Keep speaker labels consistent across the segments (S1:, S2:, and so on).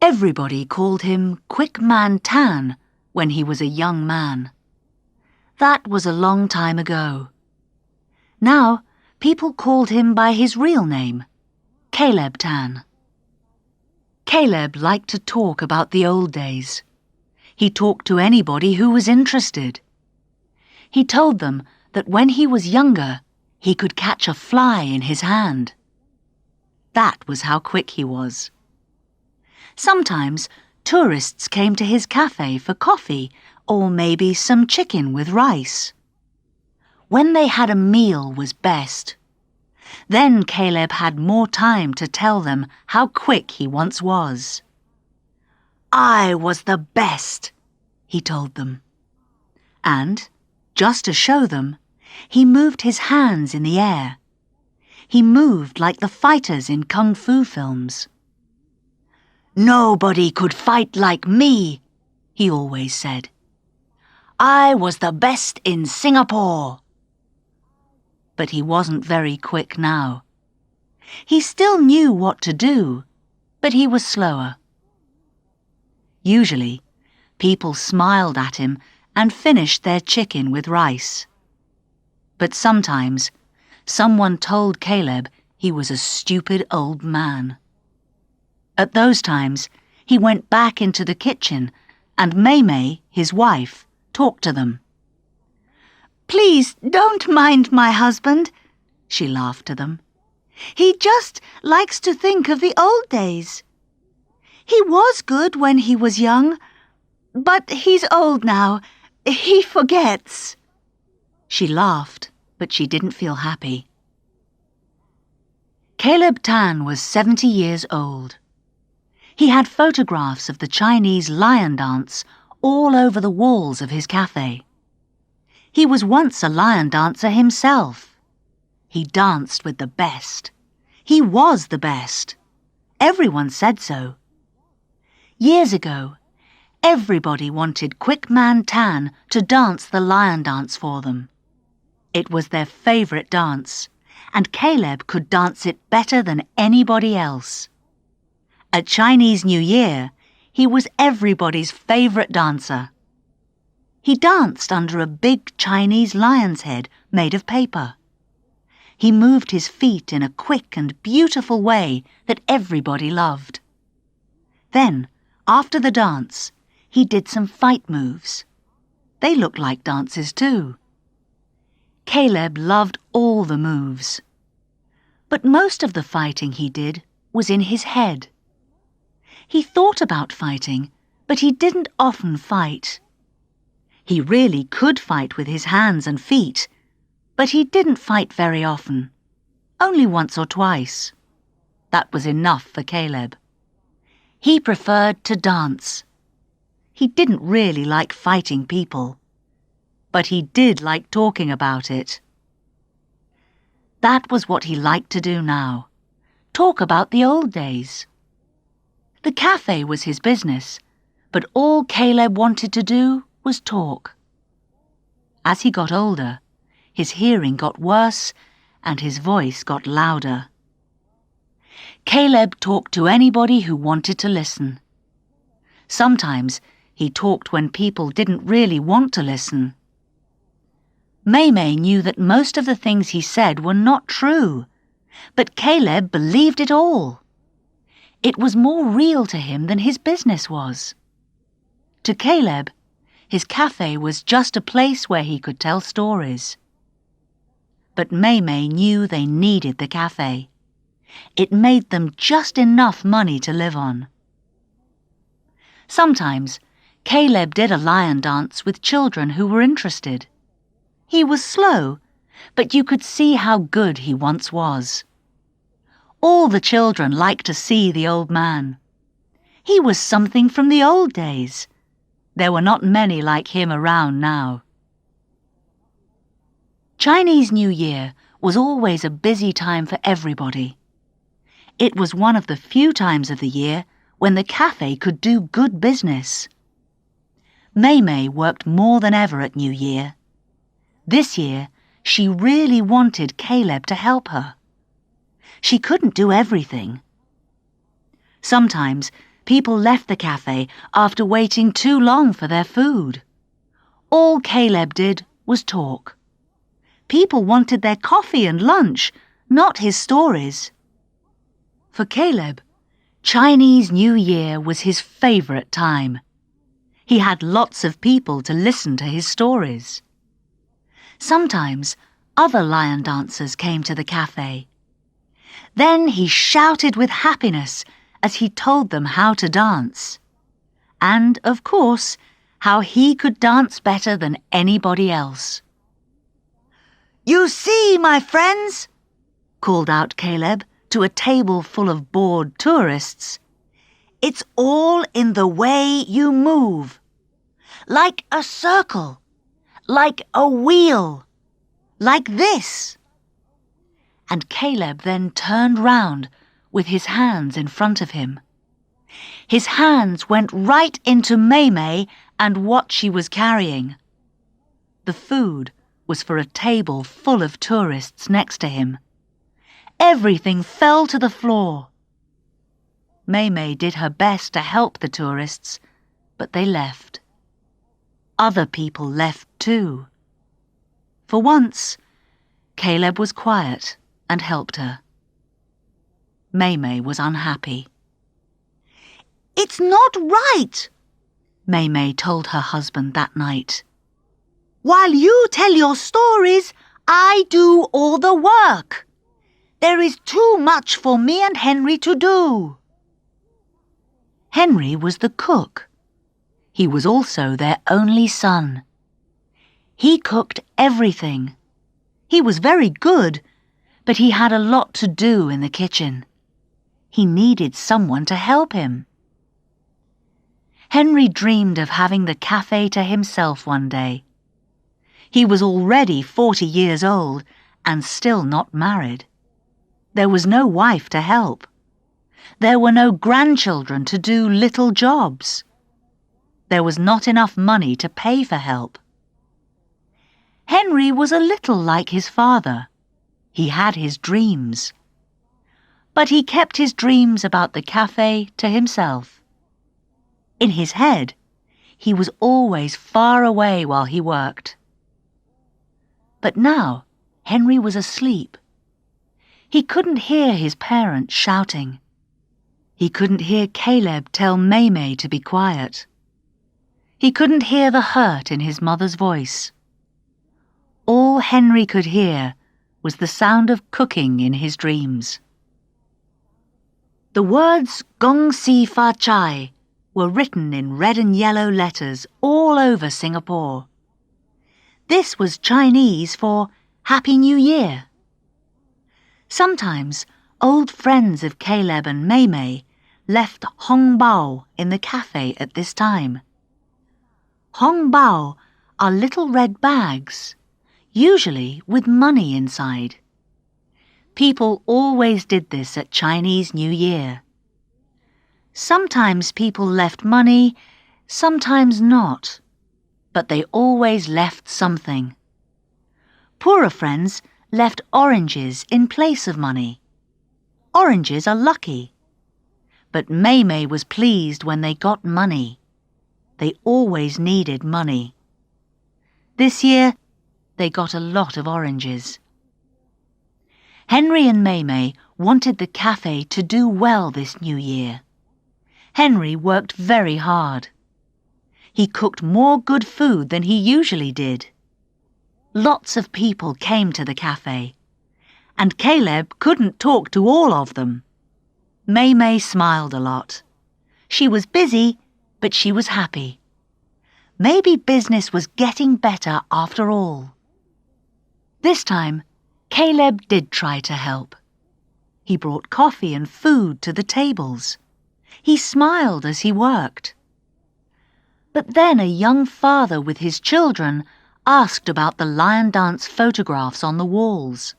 S1: Everybody called him Quick Man Tan when he was a young man. That was a long time ago. Now, people called him by his real name, Caleb Tan. Caleb liked to talk about the old days. He talked to anybody who was interested. He told them that when he was younger, he could catch a fly in his hand. That was how quick he was. Sometimes tourists came to his cafe for coffee or maybe some chicken with rice. When they had a meal was best. Then Caleb had more time to tell them how quick he once was. "I was the best," he told them. And, just to show them, he moved his hands in the air. He moved like the fighters in kung fu films. "Nobody could fight like me," he always said. "I was the best in Singapore." But he wasn't very quick now. He still knew what to do, but he was slower. Usually, people smiled at him and finished their chicken with rice. But sometimes, someone told Caleb he was a stupid old man. At those times, he went back into the kitchen and May, his wife, talked to them. "Please don't mind my husband," she laughed to them. "He just likes to think of the old days. He was good when he was young, but he's old now. He forgets." She laughed, but she didn't feel happy. Caleb Tan was 70 years old. He had photographs of the Chinese lion dance all over the walls of his cafe. He was once a lion dancer himself. He danced with the best. He was the best. Everyone said so. Years ago, everybody wanted Quick Man Tan to dance the lion dance for them. It was their favourite dance, and Caleb could dance it better than anybody else. At Chinese New Year, he was everybody's favourite dancer. He danced under a big Chinese lion's head made of paper. He moved his feet in a quick and beautiful way that everybody loved. Then, after the dance, he did some fight moves. They looked like dances too. Caleb loved all the moves. But most of the fighting he did was in his head. He thought about fighting, but he didn't often fight. He really could fight with his hands and feet, but he didn't fight very often, only once or twice. That was enough for Caleb. He preferred to dance. He didn't really like fighting people, but he did like talking about it. That was what he liked to do now, talk about the old days. The cafe was his business, but all Caleb wanted to do was talk. As he got older, his hearing got worse and his voice got louder. Caleb talked to anybody who wanted to listen. Sometimes he talked when people didn't really want to listen. May knew that most of the things he said were not true, but Caleb believed it all. It was more real to him than his business was. To Caleb, his cafe was just a place where he could tell stories. But May knew they needed the cafe. It made them just enough money to live on. Sometimes, Caleb did a lion dance with children who were interested. He was slow, but you could see how good he once was. All the children liked to see the old man. He was something from the old days. There were not many like him around now. Chinese New Year was always a busy time for everybody. It was one of the few times of the year when the cafe could do good business. May worked more than ever at New Year. This year, she really wanted Caleb to help her. She couldn't do everything. Sometimes, People left the cafe after waiting too long for their food. All Caleb did was talk. People wanted their coffee and lunch, not his stories. For Caleb, Chinese New Year was his favorite time. He had lots of people to listen to his stories. Sometimes other lion dancers came to the cafe. Then he shouted with happiness as he told them how to dance. And, of course, how he could dance better than anybody else. "You see, my friends," called out Caleb to a table full of bored tourists, "it's all in the way you move. Like a circle, like a wheel, like this." And Caleb then turned round with his hands in front of him. His hands went right into Maymay and what she was carrying. The food was for a table full of tourists next to him. Everything fell to the floor. Maymay did her best to help the tourists, but they left. Other people left too. For once, Caleb was quiet and helped her. Maymay was unhappy. "It's not right," Maymay told her husband that night. "While you tell your stories, I do all the work. There is too much for me and Henry to do." Henry was the cook. He was also their only son. He cooked everything. He was very good, but he had a lot to do in the kitchen. He needed someone to help him. Henry dreamed of having the cafe to himself one day. He was already 40 years old and still not married. There was no wife to help. There were no grandchildren to do little jobs. There was not enough money to pay for help. Henry was a little like his father. He had his dreams. But he kept his dreams about the cafe to himself. In his head, he was always far away while he worked. But now, Henry was asleep. He couldn't hear his parents shouting. He couldn't hear Caleb tell Maymay to be quiet. He couldn't hear the hurt in his mother's voice. All Henry could hear was the sound of cooking in his dreams. The words GongXi Fa Chai were written in red and yellow letters all over Singapore. This was Chinese for Happy New Year. Sometimes old friends of Caleb and Maymay left Hong Bao in the cafe at this time. Hong Bao are little red bags, usually with money inside. People always did this at Chinese New Year. Sometimes people left money, sometimes not, but they always left something. Poorer friends left oranges in place of money. Oranges are lucky. But Maymay was pleased when they got money. They always needed money. This year, they got a lot of oranges. Henry and Maymay wanted the cafe to do well this new year. Henry worked very hard. He cooked more good food than he usually did. Lots of people came to the cafe, and Caleb couldn't talk to all of them. Maymay smiled a lot. She was busy, but she was happy. Maybe business was getting better after all. This time, Caleb did try to help. He brought coffee and food to the tables. He smiled as he worked. But then a young father with his children asked about the lion dance photographs on the walls.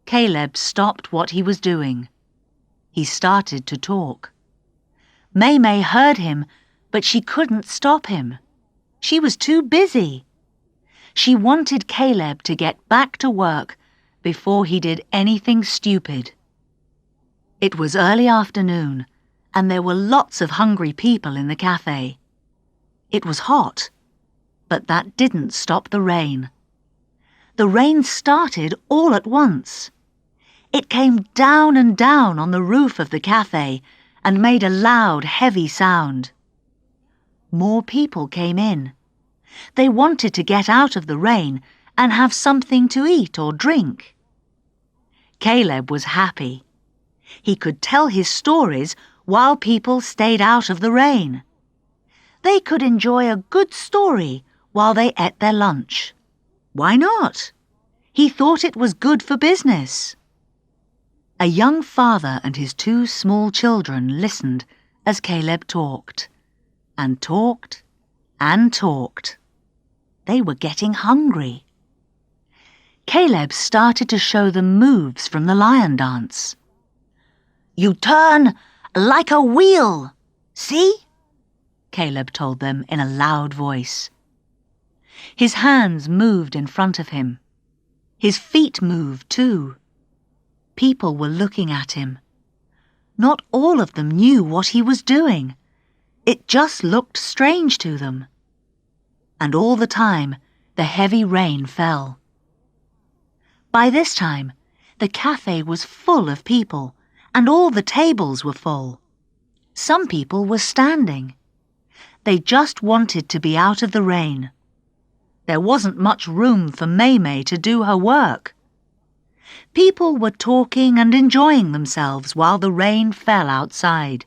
S1: Caleb stopped what he was doing. He started to talk. Maymay heard him, but she couldn't stop him. She was too busy. She wanted Caleb to get back to work before he did anything stupid. It was early afternoon, and there were lots of hungry people in the cafe. It was hot, but that didn't stop the rain. The rain started all at once. It came down and down on the roof of the cafe and made a loud, heavy sound. More people came in. They wanted to get out of the rain and have something to eat or drink. Caleb was happy. He could tell his stories while people stayed out of the rain. They could enjoy a good story while they ate their lunch. Why not? He thought it was good for business. A young father and his 2 small children listened as Caleb talked, and talked, and talked. They were getting hungry. Caleb started to show them moves from the lion dance. "You turn like a wheel, see?" Caleb told them in a loud voice. His hands moved in front of him. His feet moved too. People were looking at him. Not all of them knew what he was doing. It just looked strange to them. And all the time, the heavy rain fell. By this time, the cafe was full of people, and all the tables were full. Some people were standing. They just wanted to be out of the rain. There wasn't much room for May to do her work. People were talking and enjoying themselves while the rain fell outside.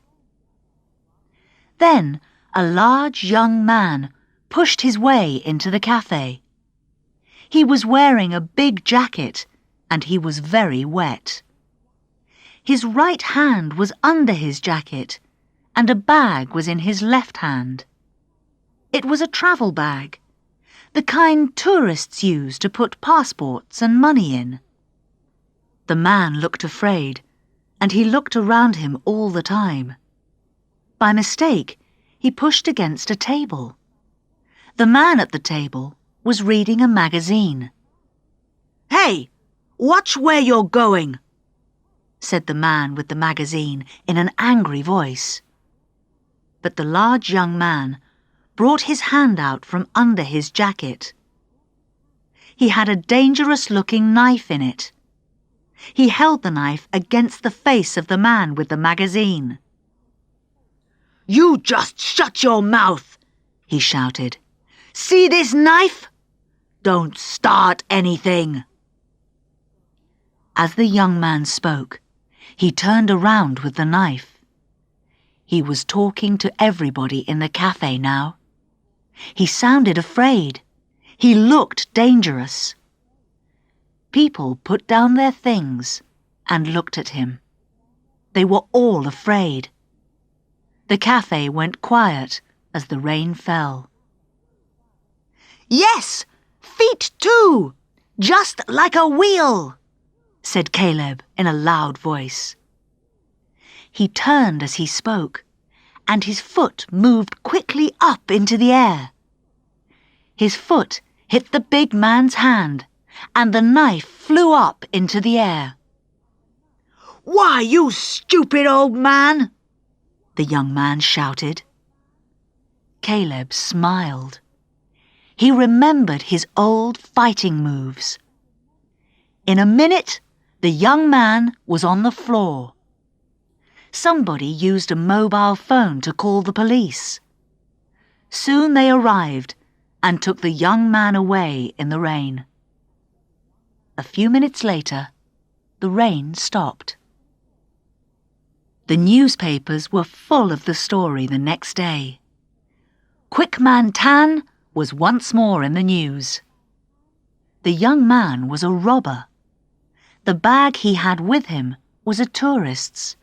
S1: Then a large young man pushed his way into the cafe. He was wearing a big jacket and he was very wet. His right hand was under his jacket and a bag was in his left hand. It was a travel bag, the kind tourists use to put passports and money in. The man looked afraid, and he looked around him all the time. By mistake, he pushed against a table. The man at the table was reading a magazine. "Hey, watch where you're going," said the man with the magazine in an angry voice. But the large young man brought his hand out from under his jacket. He had a dangerous-looking knife in it. He held the knife against the face of the man with the magazine. "You just shut your mouth," he shouted. "See this knife? Don't start anything." As the young man spoke, he turned around with the knife. He was talking to everybody in the cafe now. He sounded afraid. He looked dangerous. People put down their things and looked at him. They were all afraid. The cafe went quiet as the rain fell. "Yes, feet too, just like a wheel," said Caleb in a loud voice. He turned as he spoke, and his foot moved quickly up into the air. His foot hit the big man's hand, and the knife flew up into the air. "Why, you stupid old man!" the young man shouted. Caleb smiled. He remembered his old fighting moves. In a minute, the young man was on the floor. Somebody used a mobile phone to call the police. Soon they arrived and took the young man away in the rain. A few minutes later, the rain stopped. The newspapers were full of the story the next day. Quick Man Tan was once more in the news. The young man was a robber. The bag he had with him was a tourist's.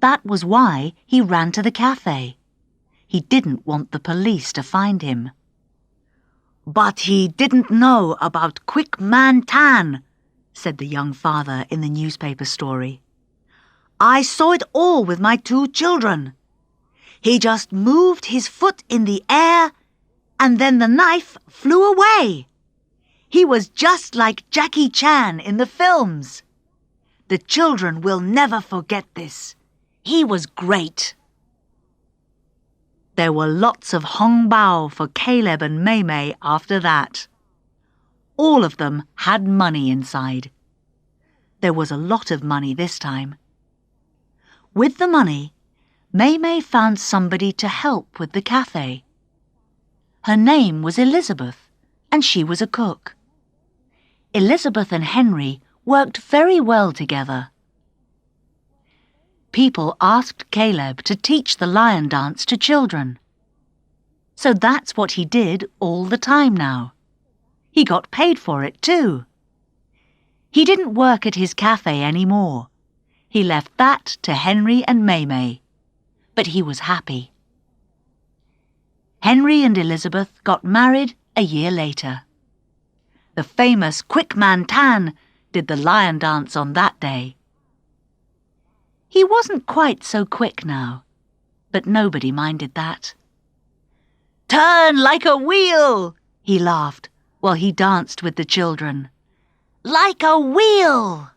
S1: That was why he ran to the cafe. He didn't want the police to find him. "But he didn't know about Quick Man Tan," said the young father in the newspaper story. "I saw it all with my 2 children. He just moved his foot in the air, and then the knife flew away. He was just like Jackie Chan in the films. The children will never forget this. He was great." There were lots of hong bao for Caleb and Mei Mei after that. All of them had money inside. There was a lot of money this time. With the money, Mei Mei found somebody to help with the cafe. Her name was Elizabeth, and she was a cook. Elizabeth and Henry worked very well together. People asked Caleb to teach the lion dance to children. So that's what he did all the time now. He got paid for it too. He didn't work at his cafe anymore. He left that to Henry and Mei Mei. But he was happy. Henry and Elizabeth got married a year later. The famous Quick Man Tan did the lion dance on that day. He wasn't quite so quick now, but nobody minded that. "Turn like a wheel," he laughed while he danced with the children. "Like a wheel!"